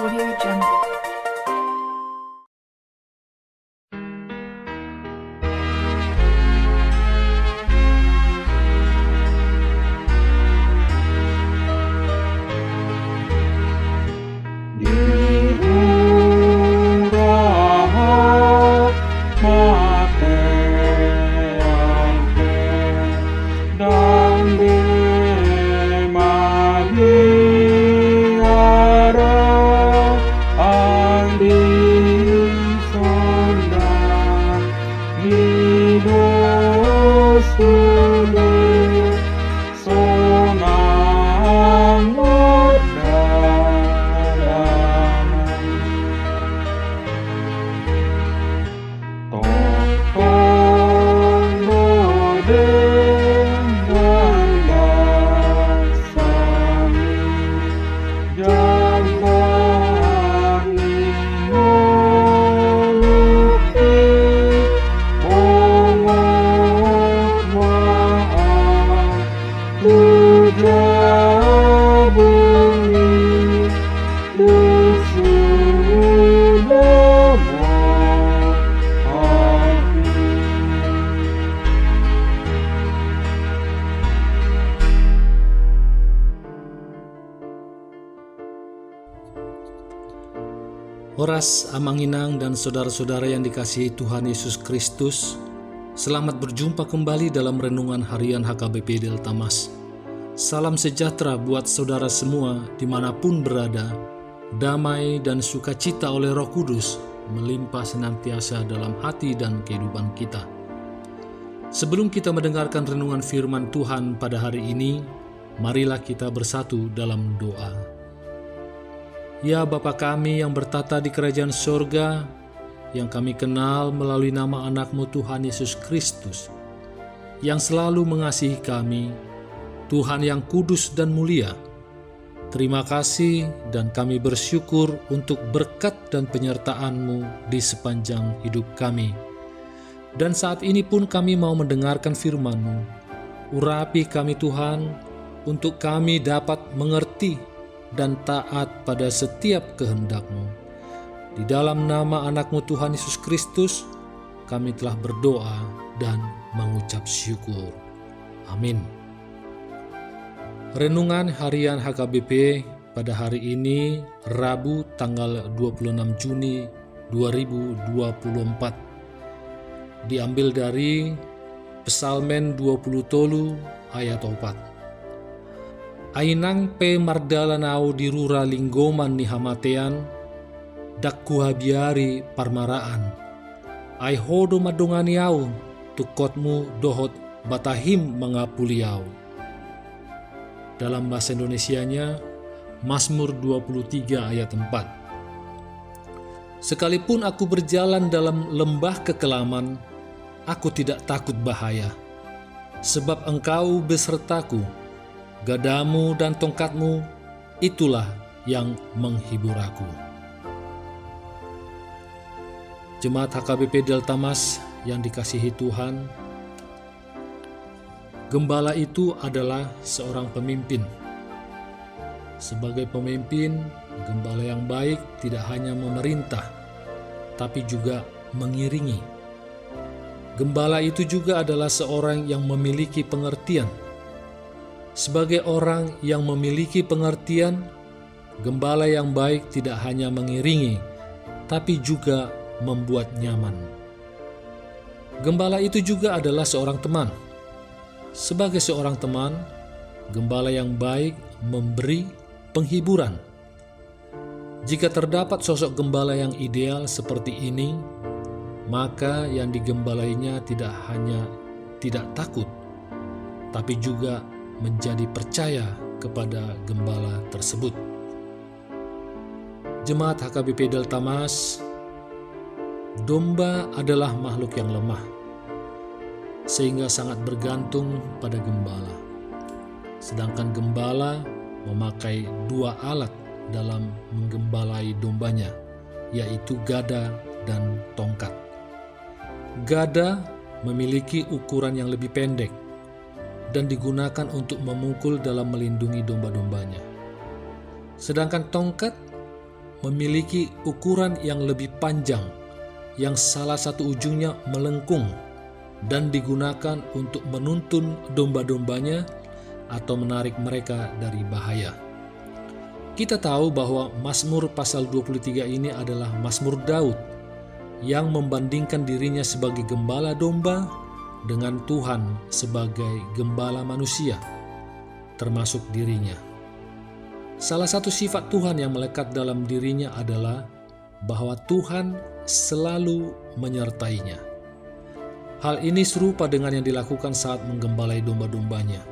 Audio Jungle. Horas, Amanginang, dan saudara-saudara yang dikasihi Tuhan Yesus Kristus, selamat berjumpa kembali dalam Renungan Harian HKBP Delta Mas. Salam sejahtera buat saudara semua dimanapun berada. Damai dan sukacita oleh Roh Kudus melimpah senantiasa dalam hati dan kehidupan kita. Sebelum kita mendengarkan renungan firman Tuhan pada hari ini, marilah kita bersatu dalam doa. Ya Bapa kami yang bertata di kerajaan sorga, yang kami kenal melalui nama anak-Mu Tuhan Yesus Kristus, yang selalu mengasihi kami, Tuhan yang kudus dan mulia. Terima kasih dan kami bersyukur untuk berkat dan penyertaan-Mu di sepanjang hidup kami. Dan saat ini pun kami mau mendengarkan firman-Mu. Urapi kami Tuhan, untuk kami dapat mengerti dan taat pada setiap kehendak-Mu. Di dalam nama anak-Mu Tuhan Yesus Kristus, kami telah berdoa dan mengucap syukur. Amin. Renungan Harian HKBP pada hari ini, Rabu tanggal 26 Juni 2024. Diambil dari Psalmen 20 tolu ayat 4. Ainang pe mardalanau dirura linggoman ni hamatean, dakku habiari parmaraan. Ai hodo madonganiau, tukotmu dohot batahim mengapuliau. Dalam bahasa Indonesianya, Mazmur 23 ayat 4. Sekalipun aku berjalan dalam lembah kekelaman, aku tidak takut bahaya, sebab Engkau besertaku. Gadamu dan tongkatmu, itulah yang menghibur aku. Jemaat HKBP Delta Mas yang dikasihi Tuhan, gembala itu adalah seorang pemimpin. Sebagai pemimpin, gembala yang baik tidak hanya memerintah, tapi juga mengiringi. Gembala itu juga adalah seorang yang memiliki pengertian. Sebagai orang yang memiliki pengertian, gembala yang baik tidak hanya mengiringi, tapi juga membuat nyaman. Gembala itu juga adalah seorang teman. Sebagai seorang teman, gembala yang baik memberi penghiburan. Jika terdapat sosok gembala yang ideal seperti ini, maka yang digembalainya tidak hanya tidak takut, tapi juga menjadi percaya kepada gembala tersebut. Jemaat HKBP Delta Mas, domba adalah makhluk yang lemah, sehingga sangat bergantung pada gembala. Sedangkan gembala memakai dua alat dalam menggembalai dombanya, yaitu gada dan tongkat. Gada memiliki ukuran yang lebih pendek dan digunakan untuk memukul dalam melindungi domba-dombanya. Sedangkan tongkat memiliki ukuran yang lebih panjang, yang salah satu ujungnya melengkung dan digunakan untuk menuntun domba-dombanya atau menarik mereka dari bahaya. Kita tahu bahwa Mazmur pasal 23 ini adalah Mazmur Daud yang membandingkan dirinya sebagai gembala domba dengan Tuhan sebagai gembala manusia, termasuk dirinya. Salah satu sifat Tuhan yang melekat dalam dirinya adalah bahwa Tuhan selalu menyertainya. Hal ini serupa dengan yang dilakukan saat menggembalai domba-dombanya.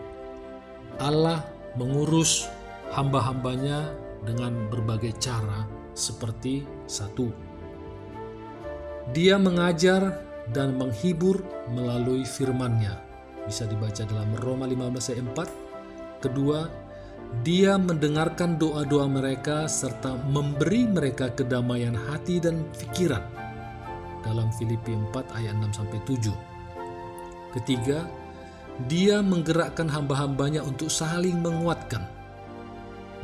Allah mengurus hamba-hambanya dengan berbagai cara, seperti 1. Dia mengajar dan menghibur melalui firman-Nya. Bisa dibaca dalam Roma 15 ayat 4. Kedua, Dia mendengarkan doa-doa mereka serta memberi mereka kedamaian hati dan pikiran. Dalam Filipi 4 ayat 6-7. Ketiga, Dia menggerakkan hamba-hambanya untuk saling menguatkan.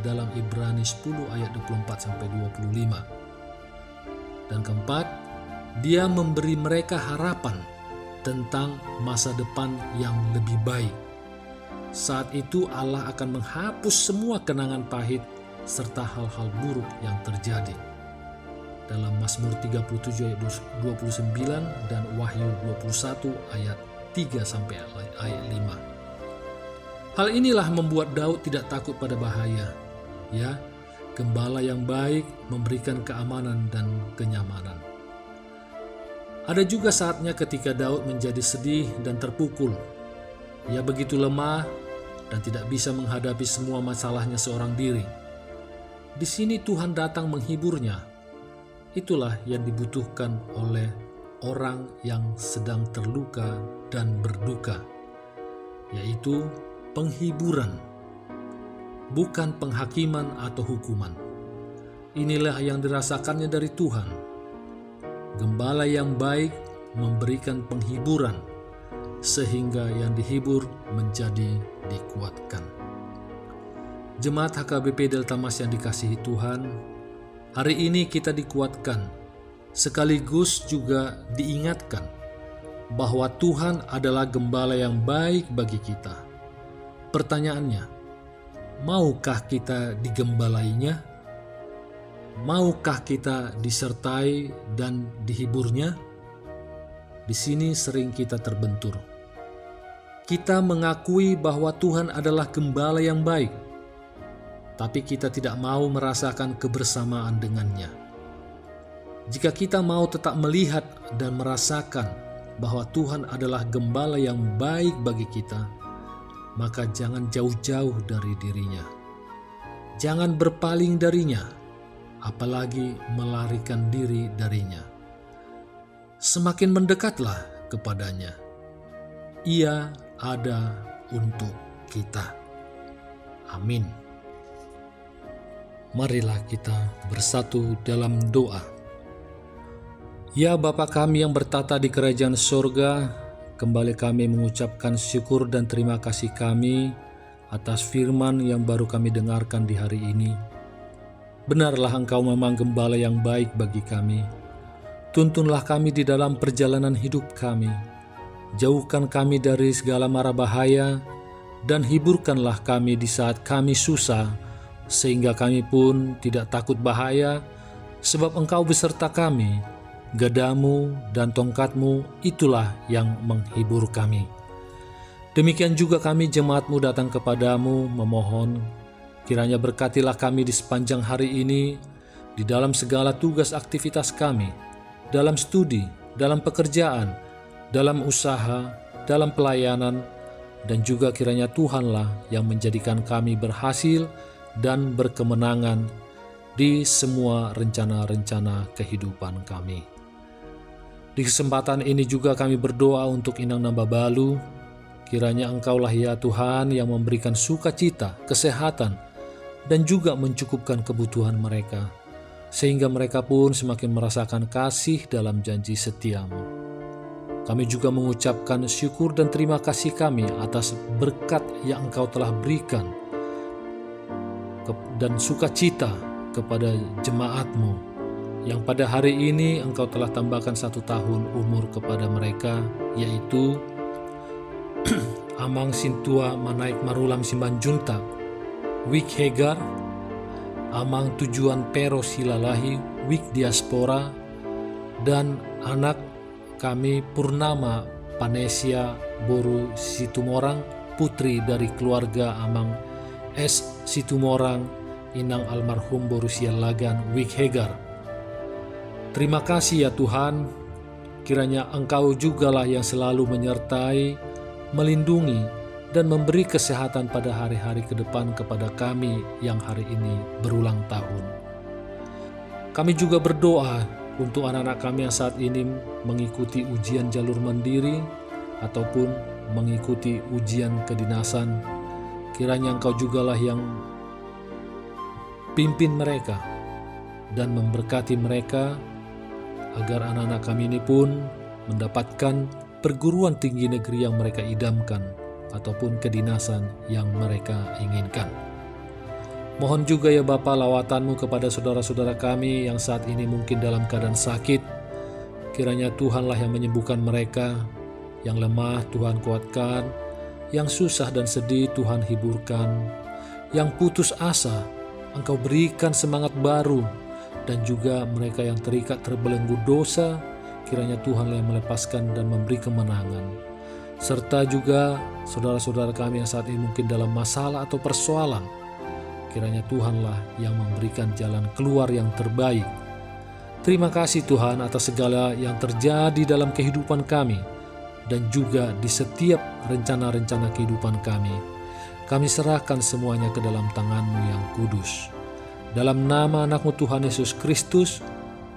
Dalam Ibrani 10 ayat 24-25. Dan keempat, Dia memberi mereka harapan tentang masa depan yang lebih baik. Saat itu Allah akan menghapus semua kenangan pahit serta hal-hal buruk yang terjadi. Dalam Mazmur 37 ayat 29 dan Wahyu 21 ayat 3 sampai ayat 5. Hal inilah membuat Daud tidak takut pada bahaya. Ya, gembala yang baik memberikan keamanan dan kenyamanan. Ada juga saatnya ketika Daud menjadi sedih dan terpukul. Ia begitu lemah dan tidak bisa menghadapi semua masalahnya seorang diri. Di sini Tuhan datang menghiburnya. Itulah yang dibutuhkan oleh orang yang sedang terluka dan berduka, yaitu penghiburan, bukan penghakiman atau hukuman. Inilah yang dirasakannya dari Tuhan. Gembala yang baik memberikan penghiburan, sehingga yang dihibur menjadi dikuatkan. Jemaat HKBP Delta Mas yang dikasihi Tuhan, hari ini kita dikuatkan, sekaligus juga diingatkan bahwa Tuhan adalah gembala yang baik bagi kita. Pertanyaannya, maukah kita digembalainya? Maukah kita disertai dan dihiburnya? Di sini sering kita terbentur. Kita mengakui bahwa Tuhan adalah gembala yang baik, tapi kita tidak mau merasakan kebersamaan dengannya. Jika kita mau tetap melihat dan merasakan bahwa Tuhan adalah gembala yang baik bagi kita, maka jangan jauh-jauh dari dirinya. Jangan berpaling darinya, apalagi melarikan diri darinya. Semakin mendekatlah kepadanya. Ia ada untuk kita. Amin. Marilah kita bersatu dalam doa. Ya Bapa kami yang bertata di kerajaan sorga, kembali kami mengucapkan syukur dan terima kasih kami atas firman yang baru kami dengarkan di hari ini. Benarlah Engkau memang gembala yang baik bagi kami. Tuntunlah kami di dalam perjalanan hidup kami. Jauhkan kami dari segala mara bahaya, dan hiburkanlah kami di saat kami susah, sehingga kami pun tidak takut bahaya, sebab Engkau beserta kami. Gadamu dan tongkatmu itulah yang menghibur kami. Demikian juga kami jemaat-Mu datang kepadamu memohon, kiranya berkatilah kami di sepanjang hari ini, di dalam segala tugas aktivitas kami, dalam studi, dalam pekerjaan, dalam usaha, dalam pelayanan, dan juga kiranya Tuhanlah yang menjadikan kami berhasil dan berkemenangan di semua rencana-rencana kehidupan kami. Di kesempatan ini juga kami berdoa untuk Inang Nambabalu. Kiranya Engkaulah ya Tuhan yang memberikan sukacita, kesehatan, dan juga mencukupkan kebutuhan mereka, sehingga mereka pun semakin merasakan kasih dalam janji setia-Mu. Kami juga mengucapkan syukur dan terima kasih kami atas berkat yang Engkau telah berikan dan sukacita kepada jemaat-Mu yang pada hari ini Engkau telah tambahkan 1 tahun umur kepada mereka, yaitu Amang Sintua Manaik Marulam Simbanjuntak, Wik Hegar, Amang Tujuan Pero Silalahi, Wik Diaspora, dan anak kami Purnama Panesia Boru Situmorang, putri dari keluarga Amang S. Situmorang, inang almarhum Boru Sialagan, Wik Hegar. Terima kasih ya Tuhan, kiranya Engkau jugalah yang selalu menyertai, melindungi, dan memberi kesehatan pada hari-hari ke depan kepada kami yang hari ini berulang tahun. Kami juga berdoa untuk anak-anak kami yang saat ini mengikuti ujian jalur mandiri ataupun mengikuti ujian kedinasan. Kiranya Engkau jugalah yang pimpin mereka dan memberkati mereka, agar anak-anak kami ini pun mendapatkan perguruan tinggi negeri yang mereka idamkan ataupun kedinasan yang mereka inginkan. Mohon juga ya Bapa lawatan-Mu kepada saudara-saudara kami yang saat ini mungkin dalam keadaan sakit. Kiranya Tuhanlah yang menyembuhkan mereka, yang lemah Tuhan kuatkan, yang susah dan sedih Tuhan hiburkan, yang putus asa Engkau berikan semangat baru, dan juga mereka yang terikat terbelenggu dosa, kiranya Tuhanlah yang melepaskan dan memberi kemenangan. Serta juga saudara-saudara kami yang saat ini mungkin dalam masalah atau persoalan, kiranya Tuhanlah yang memberikan jalan keluar yang terbaik. Terima kasih Tuhan atas segala yang terjadi dalam kehidupan kami dan juga di setiap rencana-rencana kehidupan kami. Kami serahkan semuanya ke dalam tangan-Mu yang kudus. Dalam nama anak-Mu Tuhan Yesus Kristus,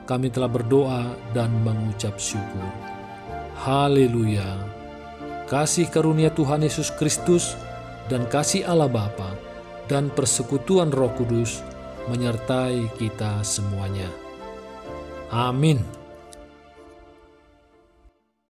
kami telah berdoa dan mengucap syukur. Haleluya. Kasih karunia Tuhan Yesus Kristus dan kasih Allah Bapa dan persekutuan Roh Kudus menyertai kita semuanya. Amin.